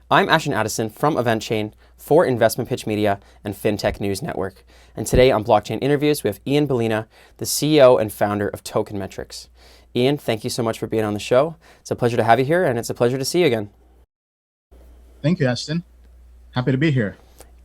I'm Ashton from EventChain for Investment Pitch Media and FinTech News Network. And today on Blockchain Interviews, we have Balina, the CEO and founder of Token Metrics. Ian, thank you so much for being on the show. It's a pleasure to have you here, and it's a pleasure to see you again. Thank you, Ashton. Happy to be here.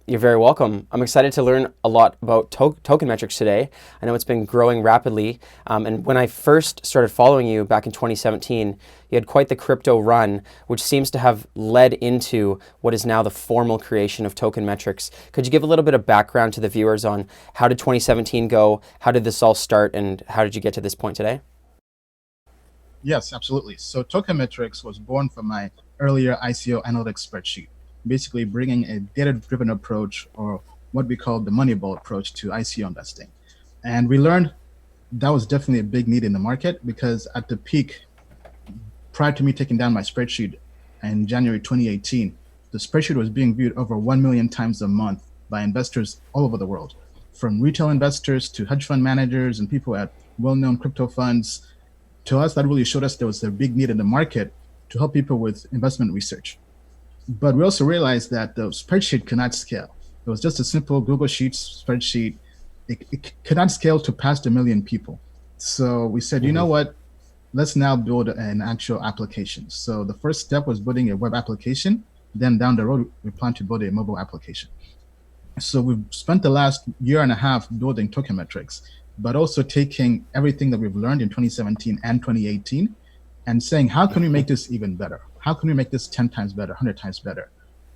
You're very welcome. I'm excited to learn a lot about Token Metrics today. I know it's been growing rapidly. And when I first started following you back in 2017, you had quite the crypto run, which seems to have led into what is now the formal creation of Token Metrics. Could you give a little bit of background to the viewers on how did 2017 go? How did this all start? And how did you get to this point today? Yes, absolutely. So Token Metrics was born from my earlier ICO analytics spreadsheet, basically bringing a data-driven approach, or what we call the Moneyball approach, to ICO investing. And we learned that was definitely a big need in the market, because at the peak, prior to me taking down my spreadsheet in January 2018, the spreadsheet was being viewed over 1 million times a month by investors all over the world, from retail investors to hedge fund managers and people at well-known crypto funds. To us, that really showed us there was a big need in the market to help people with investment research. But we also realized that the spreadsheet cannot scale. It was just a simple Google Sheets spreadsheet. It cannot scale to past 1 million people. So we said, you know what? Let's now build an actual application. So the first step was building a web application. Then down the road, we plan to build a mobile application. So we've spent the last year and a half building Token Metrics, but also taking everything that we've learned in 2017 and 2018 and saying, how can we make this even better? How can we make this 10 times better, 100 times better?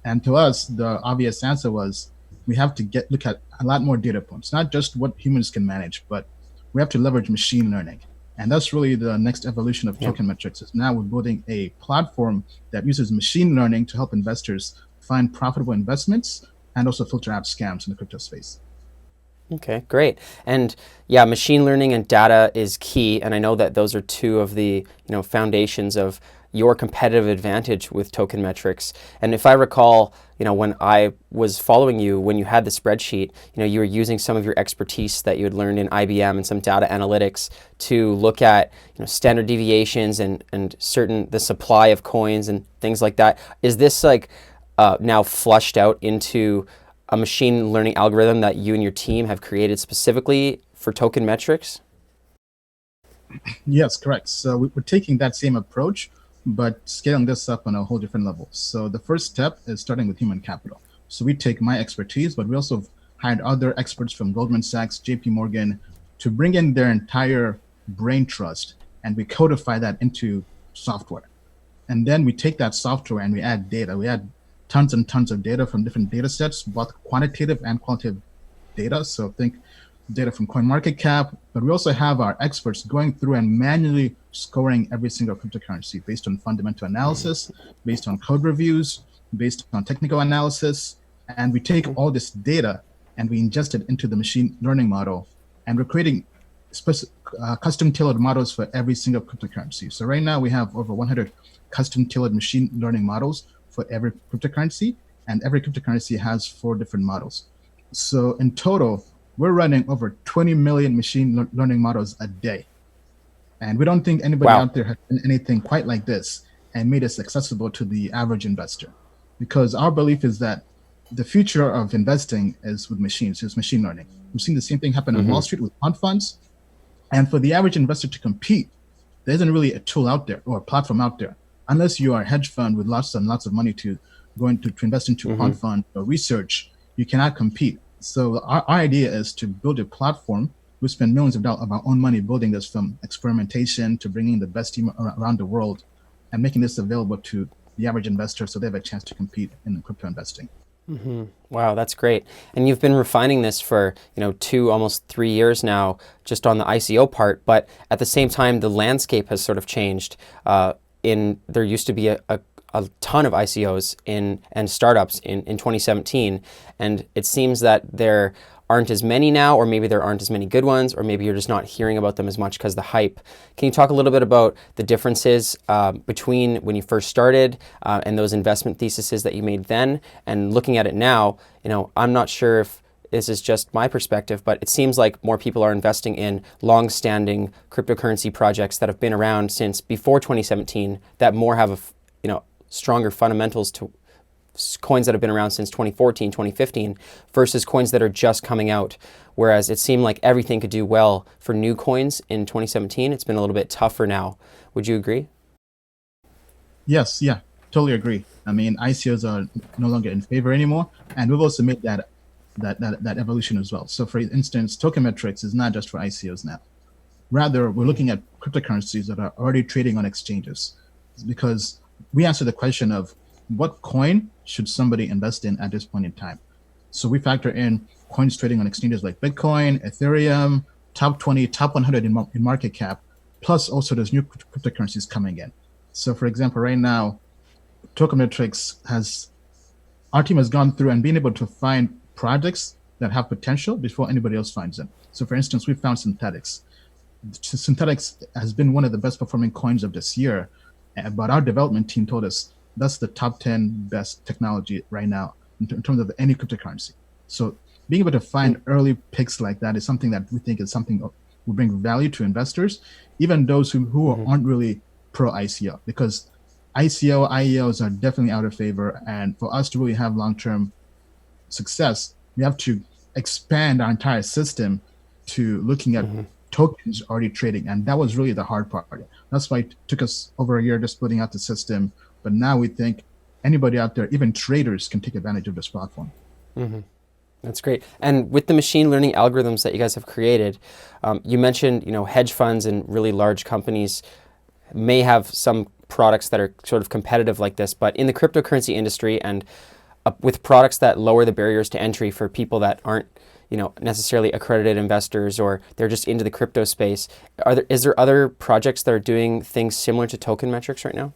And to us, the obvious answer was we have to look at a lot more data points, not just what humans can manage, but we have to leverage machine learning. And that's really the next evolution of Token Metrics. Is now we're building a platform that uses machine learning to help investors find profitable investments and also filter out scams in the crypto space. Okay, great. And yeah, machine learning and data is key. And I know that those are two of the foundations of your competitive advantage with Token Metrics. And if I recall, when I was following you, when you had the spreadsheet, you were using some of your expertise that you had learned in IBM and some data analytics to look at standard deviations and the supply of coins and things like that. Is this now flushed out into a machine learning algorithm that you and your team have created specifically for Token Metrics? Yes, correct. So we're taking that same approach, but scaling this up on a whole different level. So the first step is starting with human capital. So we take my expertise, but we also hired other experts from Goldman Sachs, JP Morgan, to bring in their entire brain trust, and we codify that into software. And then we take that software and we add data. We add tons and tons of data from different data sets, both quantitative and qualitative data. So think data from CoinMarketCap, but we also have our experts going through and manually scoring every single cryptocurrency based on fundamental analysis, based on code reviews, based on technical analysis. And we take all this data and we ingest it into the machine learning model. And we're creating custom tailored models for every single cryptocurrency. So right now we have over 100 custom tailored machine learning models for every cryptocurrency, and every cryptocurrency has 4 different models. So in total, we're running over 20 million machine learning models a day. And we don't think anybody out there has done anything quite like this and made this accessible to the average investor. Because our belief is that the future of investing is with machines, it's machine learning. We've seen the same thing happen on Wall Street with quant funds. And for the average investor to compete, there isn't really a tool out there or a platform out there. Unless you are a hedge fund with lots and lots of money to invest into a quant fund or research, you cannot compete. So our idea is to build a platform. We spend millions of dollars of our own money building this, from experimentation to bringing the best team around the world and making this available to the average investor so they have a chance to compete in crypto investing. Wow, that's great. And you've been refining this for, 2, almost 3 years now, just on the ICO part. But at the same time, the landscape has sort of changed. There used to be a ton of ICOs and startups in 2017, and it seems that there aren't as many now, or maybe there aren't as many good ones, or maybe you're just not hearing about them as much because the hype. Can you talk a little bit about the differences between when you first started and those investment theses that you made then, and looking at it now? I'm not sure if this is just my perspective, but it seems like more people are investing in long-standing cryptocurrency projects that have been around since before 2017 that more have stronger fundamentals coins that have been around since 2014, 2015, versus coins that are just coming out. Whereas it seemed like everything could do well for new coins in 2017, it's been a little bit tougher now. Would you agree? Yes, yeah, totally agree. I mean, ICOs are no longer in favor anymore, and we've also made that evolution as well. So, for instance, token metrics is not just for ICOs now. Rather, we're looking at cryptocurrencies that are already trading on exchanges, because we answer the question of what coin should somebody invest in at this point in time. So we factor in coins trading on exchanges like Bitcoin, Ethereum, top 20, top 100 in market cap, plus also there's new cryptocurrencies coming in. So for example, right now, our team has gone through and been able to find projects that have potential before anybody else finds them. So for instance, we found Synthetics. Synthetics has been one of the best performing coins of this year, but our development team told us that's the top 10 best technology right now in terms of any cryptocurrency. So being able to find early picks like that is something that we think is something that will bring value to investors, even those who aren't really pro ICO, because ICO, IEOs are definitely out of favor. And for us to really have long-term success, we have to expand our entire system to looking at tokens already trading. And that was really the hard part. That's why it took us over a year just putting out the system. But now we think anybody out there, even traders, can take advantage of this platform. That's great. And with the machine learning algorithms that you guys have created, you mentioned, hedge funds and really large companies may have some products that are sort of competitive like this, but in the cryptocurrency industry and with products that lower the barriers to entry for people that aren't, necessarily accredited investors, or they're just into the crypto space, is there other projects that are doing things similar to token metrics right now?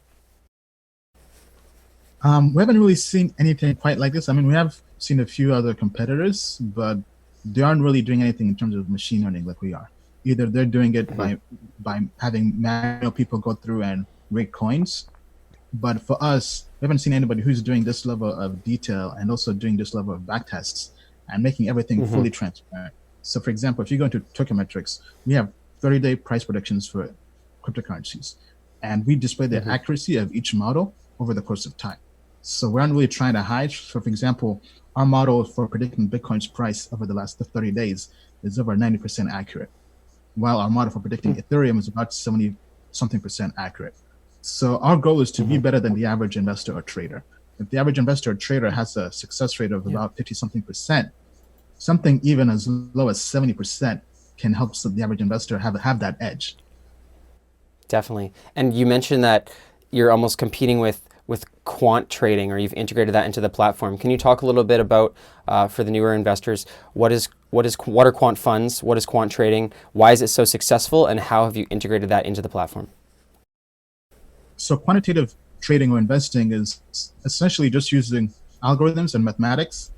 We haven't really seen anything quite like this. I mean, we have seen a few other competitors, but they aren't really doing anything in terms of machine learning like we are. Either they're doing it by having manual people go through and rate coins, but for us, we haven't seen anybody who's doing this level of detail and also doing this level of back tests and making everything fully transparent. So for example, if you go into token metrics, we have 30-day price predictions for cryptocurrencies, and we display the accuracy of each model over the course of time. So we're not really trying to hide. So for example, our model for predicting Bitcoin's price over the last 30 days is over 90% accurate, while our model for predicting Ethereum is about 70-something% accurate. So our goal is to be better than the average investor or trader. If the average investor or trader has a success rate of about 50-something%, something even as low as 70% can help the average investor have that edge. Definitely. And you mentioned that you're almost competing with quant trading, or you've integrated that into the platform. Can you talk a little bit about, for the newer investors, what are quant funds, what is quant trading, why is it so successful, and how have you integrated that into the platform? So quantitative trading or investing is essentially just using algorithms and mathematics.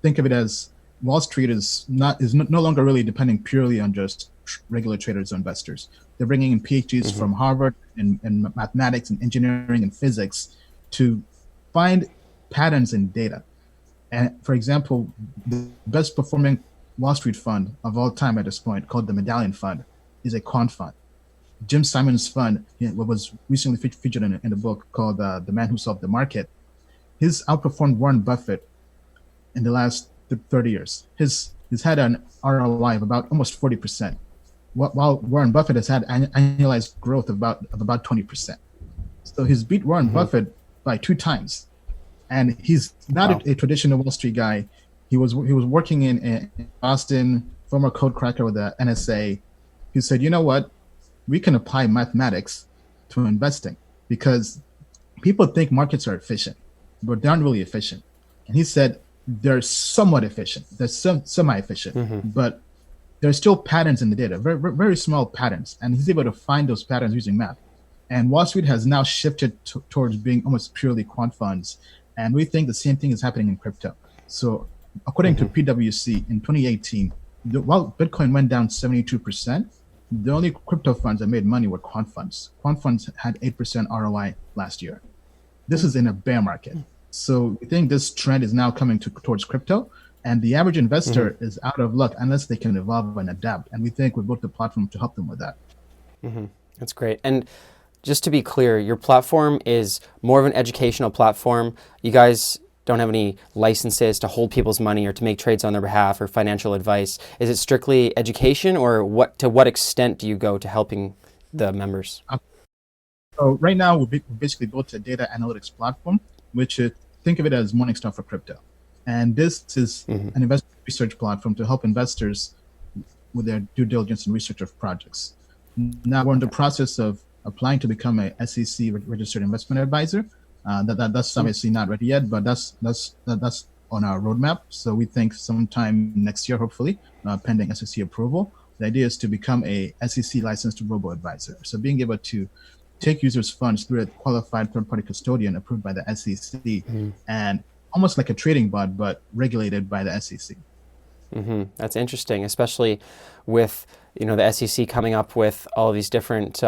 Think of it as Wall Street is no longer really depending purely on just regular traders or investors. They're bringing in PhDs from Harvard in mathematics and engineering and physics to find patterns in data. And for example, the best performing Wall Street fund of all time at this point, called the Medallion Fund, is a quant fund. Jim Simon's fund, what was recently featured in a book called The Man Who Solved the Market, he's outperformed Warren Buffett in the last 30 years. He's had an ROI of about almost 40%, while Warren Buffett has had annualized growth of about 20%. So he's beat Warren Buffett by 2 times. And he's not a traditional Wall Street guy. He was working in Boston, former code cracker with the NSA. He said, you know what? We can apply mathematics to investing, because people think markets are efficient, but they aren't really efficient. And he said they're somewhat efficient. They're semi-efficient, but there's still patterns in the data, very, very small patterns. And he's able to find those patterns using math. And Wall Street has now shifted towards being almost purely quant funds. And we think the same thing is happening in crypto. So according to PwC in 2018, while Bitcoin went down 72%, the only crypto funds that made money were quant funds. Quant funds had 8% ROI last year. This is in a bear market. So we think this trend is now coming towards crypto, and the average investor is out of luck unless they can evolve and adapt. And we think we built the platform to help them with that. That's great. And just to be clear, your platform is more of an educational platform. You guys don't have any licenses to hold people's money or to make trades on their behalf or financial advice. Is it strictly education, or to what extent do you go to helping the members? So right now, we basically built a data analytics platform, which think of it as Morningstar for crypto. And this is an investment research platform to help investors with their due diligence and research of projects. Now we're in the process of applying to become a SEC registered investment advisor. That's obviously not ready yet, but that's on our roadmap. So we think sometime next year, hopefully, pending SEC approval. The idea is to become a SEC licensed robo advisor. So being able to take users' funds through a qualified third-party custodian approved by the SEC, and almost like a trading bot, but regulated by the SEC. That's interesting, especially with the SEC coming up with all of these different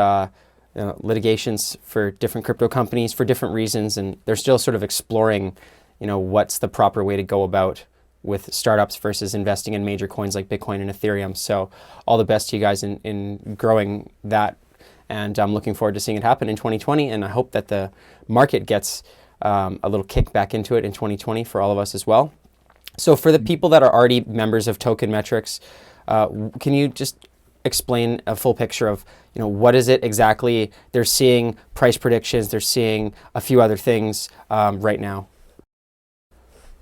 litigations for different crypto companies for different reasons, and they're still sort of exploring, what's the proper way to go about with startups versus investing in major coins like Bitcoin and Ethereum. So all the best to you guys in growing that. And I'm looking forward to seeing it happen in 2020. And I hope that the market gets a little kick back into it in 2020 for all of us as well. So for the people that are already members of Token Metrics, can you just explain a full picture of, what is it exactly they're seeing, price predictions, they're seeing a few other things right now?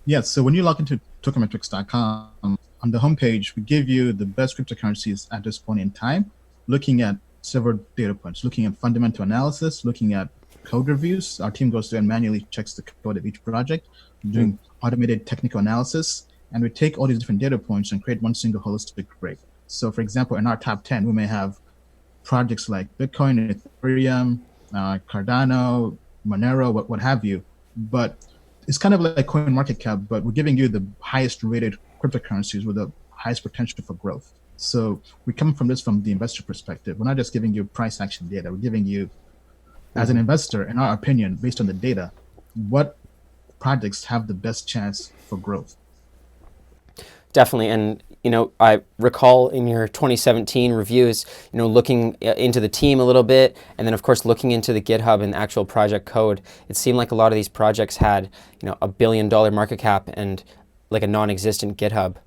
Yes, so when you log into tokenmetrics.com, on the homepage, we give you the best cryptocurrencies at this point in time, looking at several data points, looking at fundamental analysis, looking at code reviews. Our team goes through and manually checks the code of each project, doing automated technical analysis, and we take all these different data points and create one single holistic grade. So for example, in our top 10, we may have projects like Bitcoin, Ethereum, Cardano, Monero, what have you, but it's kind of like CoinMarketCap, but we're giving you the highest rated cryptocurrencies with the highest potential for growth. So we come from the investor perspective. We're not just giving you price action data. We're giving you, as an investor, in our opinion, based on the data, what projects have the best chance for growth. Definitely. And, I recall in your 2017 reviews, looking into the team a little bit, and then of course looking into the GitHub and the actual project code, it seemed like a lot of these projects had, $1 billion market cap and like a non-existent GitHub.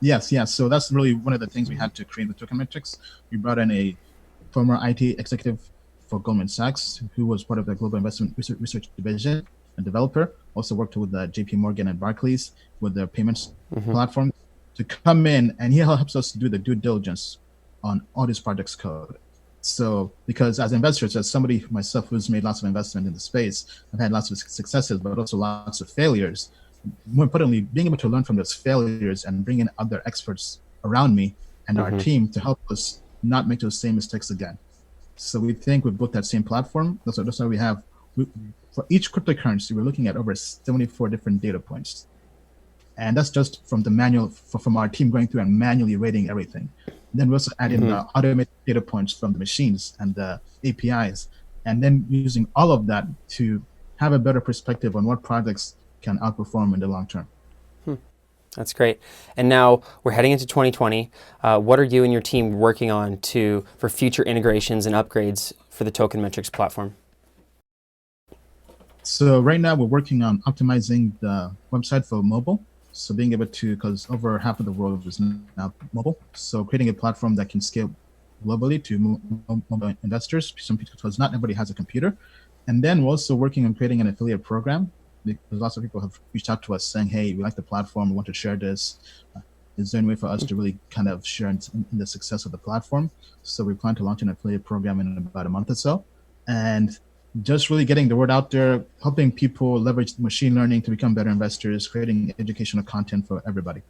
Yes. So that's really one of the things we had to create with Token Metrics. We brought in a former IT executive for Goldman Sachs, who was part of the Global Investment Research Division, a developer, also worked with JP Morgan and Barclays with their payments platform, to come in, and he helps us do the due diligence on all these projects' code. So, because as investors, as somebody myself who's made lots of investment in the space, I've had lots of successes, but also lots of failures. More importantly, being able to learn from those failures and bring in other experts around me and our team to help us not make those same mistakes again. So we think we've built that same platform. That's why we have, for each cryptocurrency, we're looking at over 74 different data points. And that's just from the manual, from our team going through and manually rating everything. Then we also add in the automated data points from the machines and the APIs, and then using all of that to have a better perspective on what projects can outperform in the long term. That's great. And now we're heading into 2020. What are you and your team working on for future integrations and upgrades for the Token Metrics platform? So right now we're working on optimizing the website for mobile. So being able to, because over half of the world is now mobile, so creating a platform that can scale globally to mobile investors, because not everybody has a computer. And then we're also working on creating an affiliate program, because lots of people have reached out to us saying, hey, we like the platform, we want to share this. Is there any way for us to really kind of share in the success of the platform? So we plan to launch an affiliate program in about a month or so. And just really getting the word out there, helping people leverage machine learning to become better investors, creating educational content for everybody.